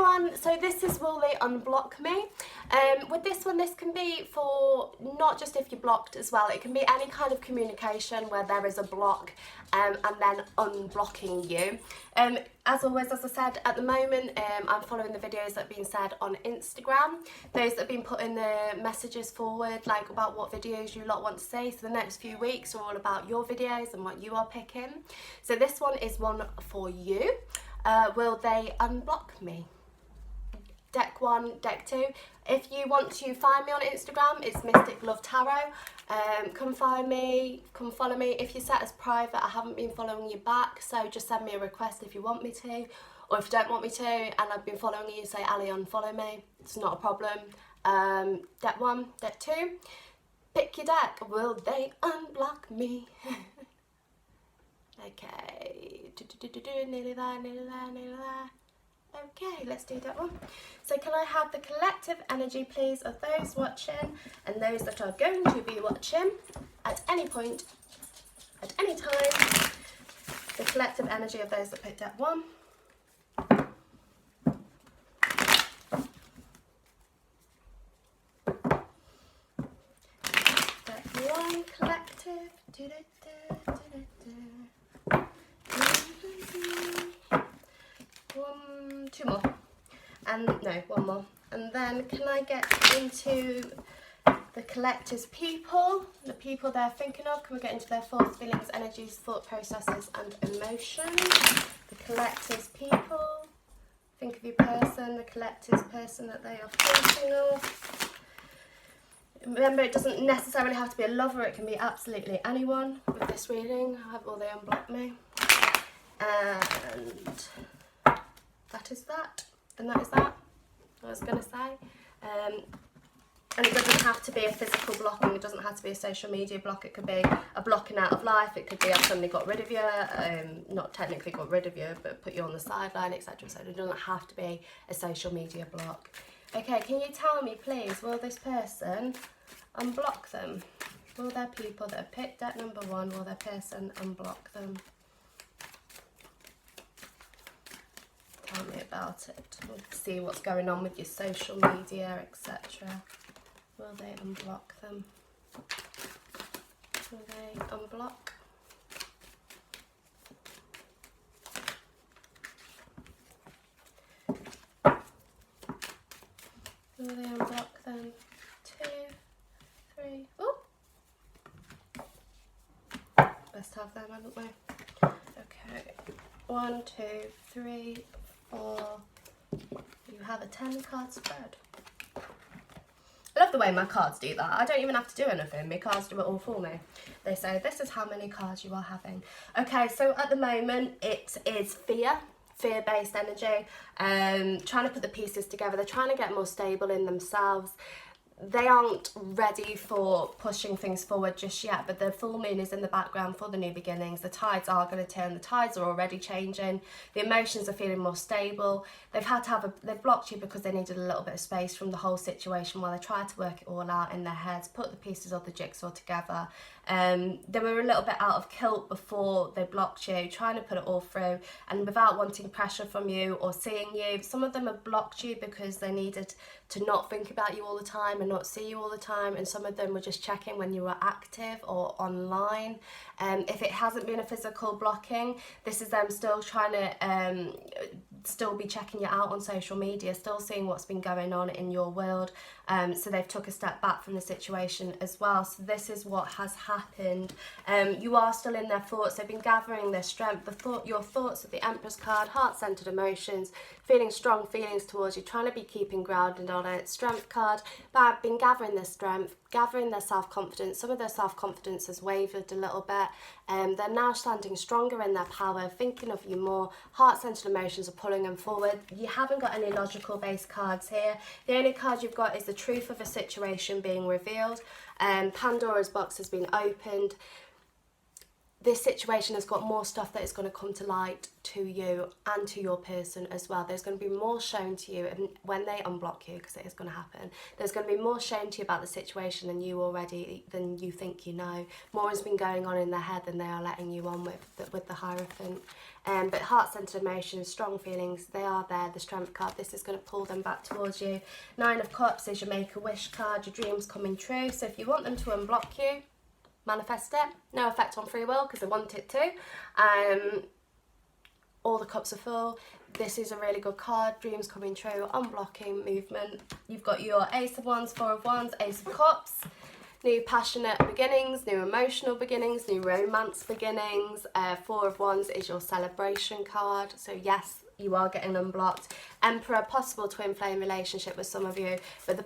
everyone, so this is will they unblock me? With this one, this can be for not just if you're blocked as well, it can be any kind of communication where there is a block and then unblocking you. As always, as I said, at the moment I'm following the videos that have been said on Instagram, those that have been putting the messages forward like about what videos you lot want to see. So the next few weeks are all about your videos and what you are picking. So this one is one for you. Will they unblock me? Deck 1, deck 2. If you want to find me on Instagram, it's mysticlovetarot. Come find me, come follow me. If you're set as private, I haven't been following you back, so just send me a request if you want me to, or if you don't want me to and I've been following you, say Ali, unfollow me. It's not a problem. Deck 1, deck 2. Pick your deck. Will they unblock me? Okay, nearly there, nearly there, nearly there. Okay, let's do that one. So can I have the collective energy, please, of those watching and those that are going to be watching at any point, at any time. The collective energy of those that picked up 1. Deck 1, collective. 2 more, and no, 1 more, and then can I get into the collective's people, the people they're thinking of? Can we get into their thoughts, feelings, energies, thought processes and emotions? The collective's people, think of your person, the collective's person that they are thinking of. Remember, it doesn't necessarily have to be a lover, it can be absolutely anyone with this reading. Will they unblock me? And that is that, and that is that, I was going to say. And it doesn't have to be a physical blocking, it doesn't have to be a social media block, it could be a blocking out of life, it could be I've suddenly got rid of you, not technically got rid of you, but put you on the sideline, etc. So it doesn't have to be a social media block. Okay, can you tell me please, will this person unblock them? Will their people that have picked deck number 1, will their person unblock them? Tell me about it. We'll see what's going on with your social media, etc. Will they unblock them? Will they unblock? Will they unblock them? 2, 3. Oh! Best have them, haven't we? Okay. 1, 2, 3, 4. You have a 10 card spread. I love the way my cards do that. I don't even have to do anything. My cards do it all for me. They say, this is how many cards you are having. Okay, so at the moment, it is fear-based energy. Trying to put the pieces together. They're trying to get more stable in themselves. They aren't ready for pushing things forward just yet, but the full moon is in the background for the new beginnings. The tides are going to turn. The tides are already changing. The emotions are feeling more stable. They've had to have they've blocked you because they needed a little bit of space from the whole situation while they tried to work it all out in their heads, put the pieces of the jigsaw together. They were a little bit out of kilt before they blocked you, trying to put it all through, and without wanting pressure from you or seeing you. Some of them have blocked you because they needed to not think about you all the time and not see you all the time, and some of them were just checking when you were active or online. If it hasn't been a physical blocking, this is them still trying to still be checking you out on social media, still seeing what's been going on in your world. So they've took a step back from the situation as well. So this is what has happened. You are still in their thoughts. They've been gathering their strength. Your thoughts of the Empress card, heart-centered emotions, feeling strong feelings towards you, trying to be keeping grounded on it. Strength card, but I've been gathering their strength, gathering their self-confidence. Some of their self-confidence has wavered a little bit. They're now standing stronger in their power, thinking of you more. Heart-centered emotions are pulling them forward. You haven't got any logical based cards here. The only card you've got is the truth of a situation being revealed. Pandora's box has been opened. this situation has got more stuff that is going to come to light to you and to your person as well. There's going to be more shown to you, and when they unblock you, because it is going to happen, there's going to be more shown to you about the situation than you think you know. More has been going on in their head than they are letting you on with the Hierophant. But heart-centered emotions, strong feelings, they are there. The Strength card, this is going to pull them back towards you. 9 of Cups is your Make-A-Wish card, your dreams coming true. So if you want them to unblock you, manifest it. No effect on free will, because I want it to. All the cups are full. This is a really good card. Dreams coming true, unblocking, movement. You've got your Ace of Wands, 4 of Wands, Ace of Cups. New passionate beginnings, new emotional beginnings, new romance beginnings. 4 of Wands is your celebration card. So yes, you are getting unblocked. Emperor, possible twin flame relationship with some of you, but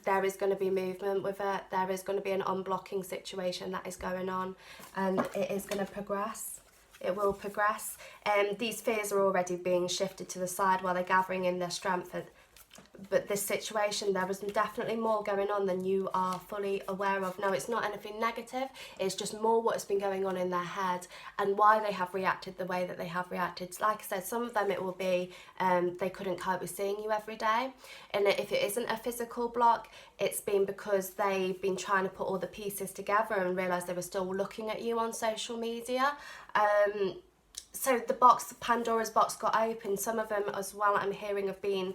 there is going to be movement with it. There is going to be an unblocking situation that is going on, and it is going to progress. It will progress. These fears are already being shifted to the side while they're gathering in their strength. But this situation, there was definitely more going on than you are fully aware of. Now, it's not anything negative. It's just more what has been going on in their head and why they have reacted the way that they have reacted. Like I said, some of them it will be they couldn't cope with seeing you every day. And if it isn't a physical block, it's been because they've been trying to put all the pieces together and realised they were still looking at you on social media. So the box, Pandora's box, got open. Some of them as well, I'm hearing, have been,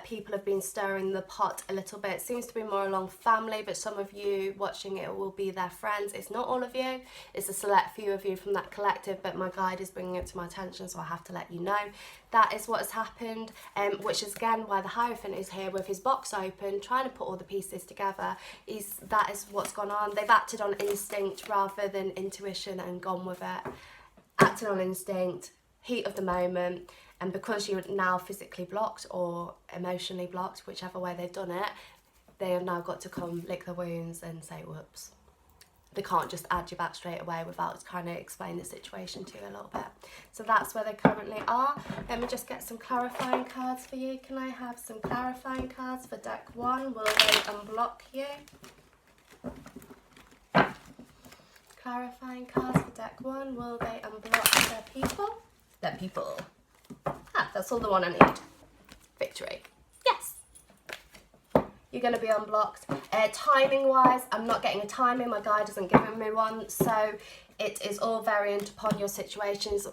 people have been stirring the pot a little bit. It seems to be more along family, but some of you watching it will be their friends. It's not all of you. It's a select few of you from that collective, but my guide is bringing it to my attention, so I have to let you know. That is what has happened, which is, again, why the Hierophant is here with his box open, trying to put all the pieces together. That is what's gone on. They've acted on instinct rather than intuition and gone with it. Acting on instinct, heat of the moment, and because you're now physically blocked or emotionally blocked, whichever way they've done it, they have now got to come lick the wounds and say whoops. They can't just add you back straight away without kind of explain the situation to you a little bit. So that's where they currently are. Let me just get some clarifying cards for you. Can I have some clarifying cards for deck 1? Will they unblock you? Clarifying cards for deck 1. Will they unblock their people? Their people. Ah, that's all the one I need. Victory. Yes. You're going to be unblocked. Timing wise, I'm not getting a timing. My guide hasn't given me one. So it is all variant upon your situations.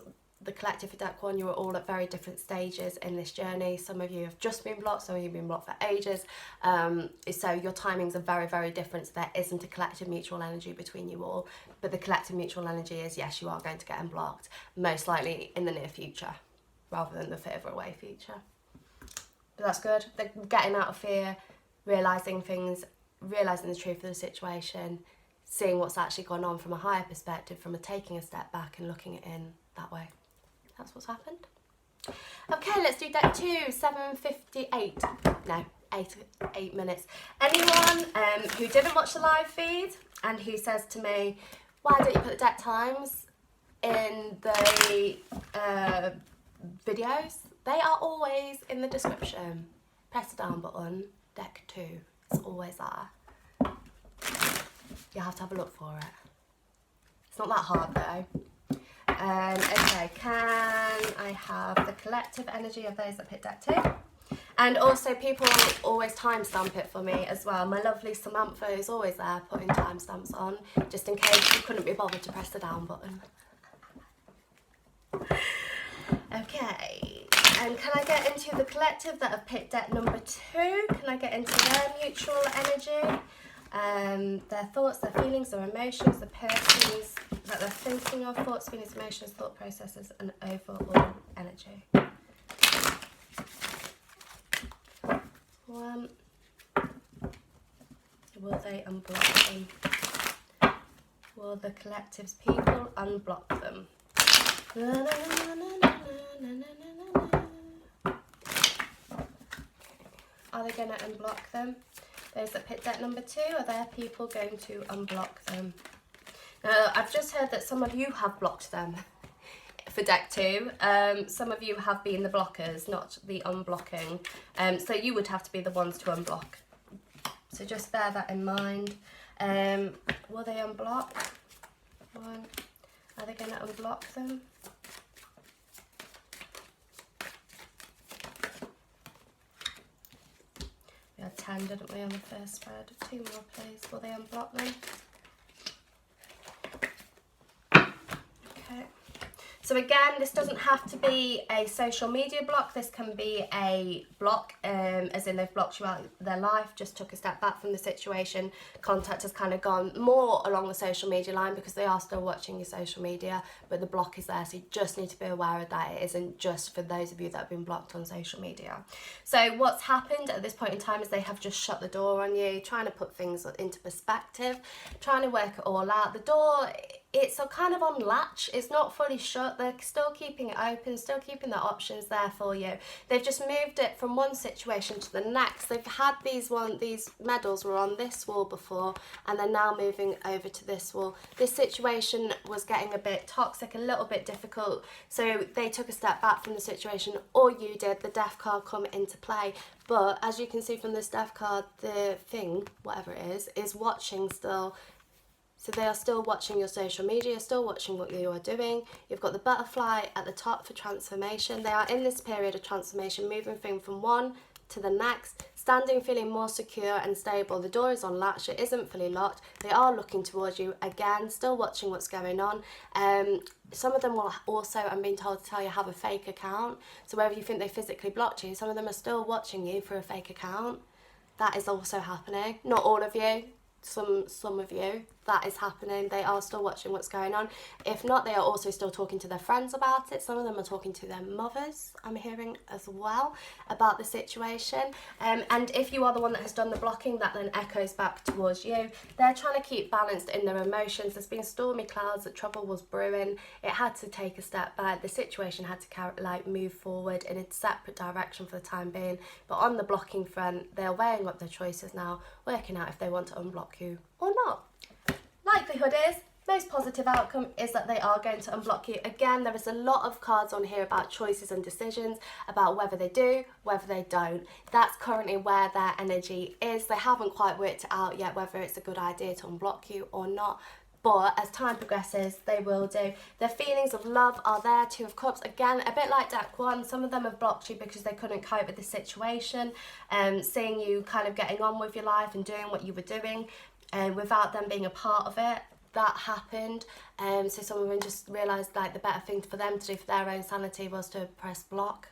The collective for deck 1, you're all at very different stages in this journey. Some of you have just been blocked, some of you have been blocked for ages. So your timings are very, very different. So there isn't a collective mutual energy between you all. But the collective mutual energy is, yes, you are going to get unblocked, most likely in the near future, rather than the further away future. But that's good. They're getting out of fear, realising things, realising the truth of the situation, seeing what's actually gone on from a higher perspective, from taking a step back and looking at it in that way. That's what's happened. Okay, let's do deck 2, 7:58. No, 8 minutes. Anyone who didn't watch the live feed and who says to me, why don't you put the deck times in the videos? They are always in the description. Press the down button, deck 2. It's always there. You have to have a look for it. It's not that hard though. Okay, can I have the collective energy of those that picked deck 2? And also, people always timestamp it for me as well. My lovely Samantha is always there putting timestamps on, just in case you couldn't be bothered to press the down button. Okay, and can I get into the collective that have picked deck number 2? Can I get into their mutual energy? Their thoughts, their feelings, their emotions, the persons that they're thinking of, thoughts, feelings, emotions, thought processes, and overall energy. 1. Will they unblock them? Will the collective's people unblock them? Are they going to unblock them? Those that picked deck number 2, are their people going to unblock them? Now, I've just heard that some of you have blocked them for deck 2. Some of you have been the blockers, not the unblocking. So you would have to be the ones to unblock. So just bear that in mind. Will they unblock? 1, Are they going to unblock them? We had 10, didn't we, on the first spread? 2 more, please. Will they unblock them? Okay. So again, this doesn't have to be a social media block. This can be a block, as in they've blocked you out of their life, just took a step back from the situation. Contact has kind of gone more along the social media line because they are still watching your social media, but the block is there. So you just need to be aware of that. It isn't just for those of you that have been blocked on social media. So what's happened at this point in time is they have just shut the door on you, trying to put things into perspective, trying to work it all out. The door, it's a kind of on latch. It's not fully shut. They're still keeping it open, still keeping the options there for you. They've just moved it from one situation to the next. They've had these medals were on this wall before, and they're now moving over to this wall. This situation was getting a bit toxic, a little bit difficult, so they took a step back from the situation, or you did. The death card come into play. But as you can see from this death card, the thing, whatever it is watching still. So they are still watching your social media, still watching what you are doing. You've got the butterfly at the top for transformation. They are in this period of transformation, moving from one to the next, standing, feeling more secure and stable. The door is on latch, it isn't fully locked. They are looking towards you, again, still watching what's going on. Some of them will also, I'm being told to tell you, have a fake account. So wherever you think they physically blocked you, some of them are still watching you for a fake account. That is also happening. Not all of you. Some of you, that is happening. They are still watching what's going on. If not, they are also still talking to their friends about it. Some of them are talking to their mothers, I'm hearing as well, about the situation. And if you are the one that has done the blocking, that then echoes back towards you. They're trying to keep balanced in their emotions. There's been stormy clouds, that trouble was brewing. It had to take a step back. The situation had to move forward in a separate direction for the time being. But on the blocking front, they're weighing up their choices now, working out if they want to unblock you or not. Likelihood is, most positive outcome is that they are going to unblock you. Again, there is a lot of cards on here about choices and decisions, about whether they do, whether they don't. That's currently where their energy is. They haven't quite worked it out yet whether it's a good idea to unblock you or not. But as time progresses, they will do. Their feelings of love are there. 2 of Cups, again, a bit like deck 1. Some of them have blocked you because they couldn't cope with the situation, seeing you kind of getting on with your life and doing what you were doing, without them being a part of it. That happened. So some of them just realised like the better thing for them to do for their own sanity was to press block.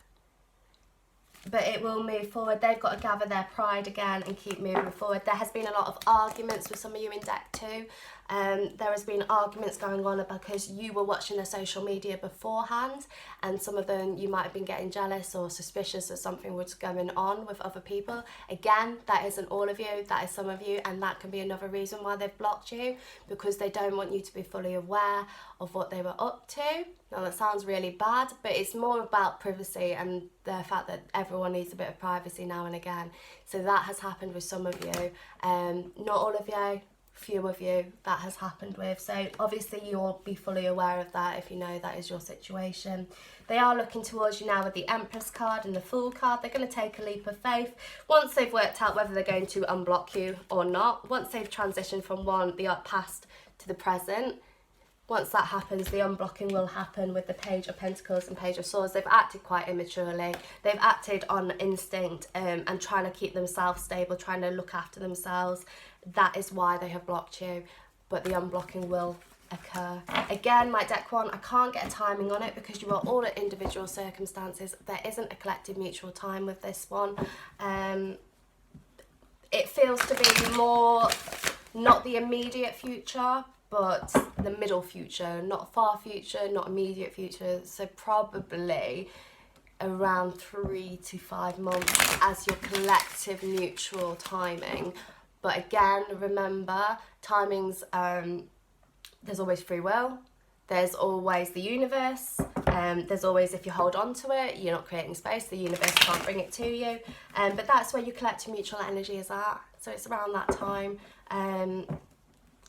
But it will move forward. They've got to gather their pride again and keep moving forward. There has been a lot of arguments with some of you in deck 2. There has been arguments going on because you were watching their social media beforehand, and some of them you might have been getting jealous or suspicious that something was going on with other people. Again, that isn't all of you, that is some of you, and that can be another reason why they've blocked you, because they don't want you to be fully aware of what they were up to. Now that sounds really bad, but it's more about privacy and the fact that everyone needs a bit of privacy now and again. So that has happened with some of you, not all of you, few of you that has happened with. So obviously you'll be fully aware of that if you know that is your situation. They are looking towards you now with the Empress card and the Fool card. They're going to take a leap of faith once they've worked out whether they're going to unblock you or not. Once they've transitioned from the past to the present. Once that happens, the unblocking will happen with the Page of Pentacles and Page of Swords. They've acted quite immaturely. They've acted on instinct and trying to keep themselves stable, trying to look after themselves. That is why they have blocked you, but the unblocking will occur. Again, my deck 1, I can't get a timing on it because you are all at individual circumstances. There isn't a collective mutual time with this one. It feels to be more not the immediate future, but the middle future, not far future, not immediate future. So probably around 3 to 5 months as your collective mutual timing. But again, remember, timings, there's always free will, there's always the universe, there's always, if you hold on to it, you're not creating space, the universe can't bring it to you. But that's where your collective mutual energy is at. So it's around that time.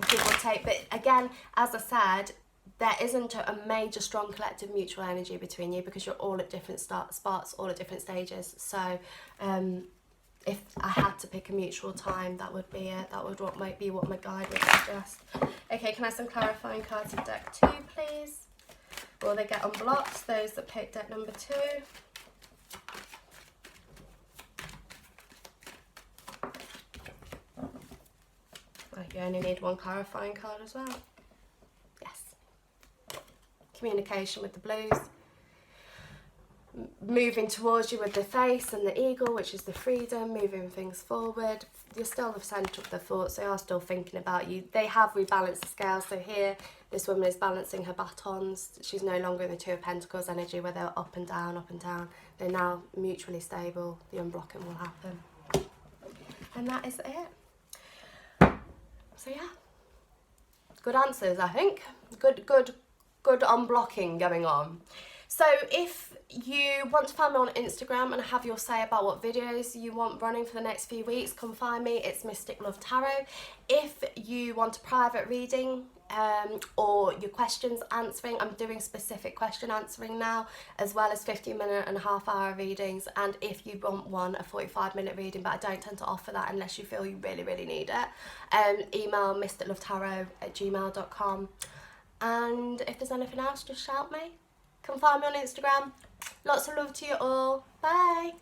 Give or take, but again, as I said, there isn't a major strong collective mutual energy between you because you're all at different spots, all at different stages. So if I had to pick a mutual time, that would be it. That would be what my guide would suggest. Okay, can I have some clarifying cards of deck 2, please? Will they get unblocked, those that picked deck number 2? Oh, you only need one clarifying card as well. Yes. Communication with the blues. Moving towards you with the face and the eagle, which is the freedom, moving things forward. You're still the centre of their thoughts. They are still thinking about you. They have rebalanced the scale. So here, this woman is balancing her batons. She's no longer in the Two of Pentacles energy where they're up and down, up and down. They're now mutually stable. The unblocking will happen. And that is it. So yeah, good answers, I think. Good unblocking going on. So if you want to find me on Instagram and have your say about what videos you want running for the next few weeks, come find me. It's mysticlovetarot. If you want a private reading or your questions answering, I'm doing specific question answering now, as well as 15-minute and half-hour readings. And if you want one, a 45-minute reading, but I don't tend to offer that unless you feel you really, really need it, email mysticlovetarot@gmail.com. And if there's anything else, just shout me. Come find me on Instagram. Lots of love to you all. Bye.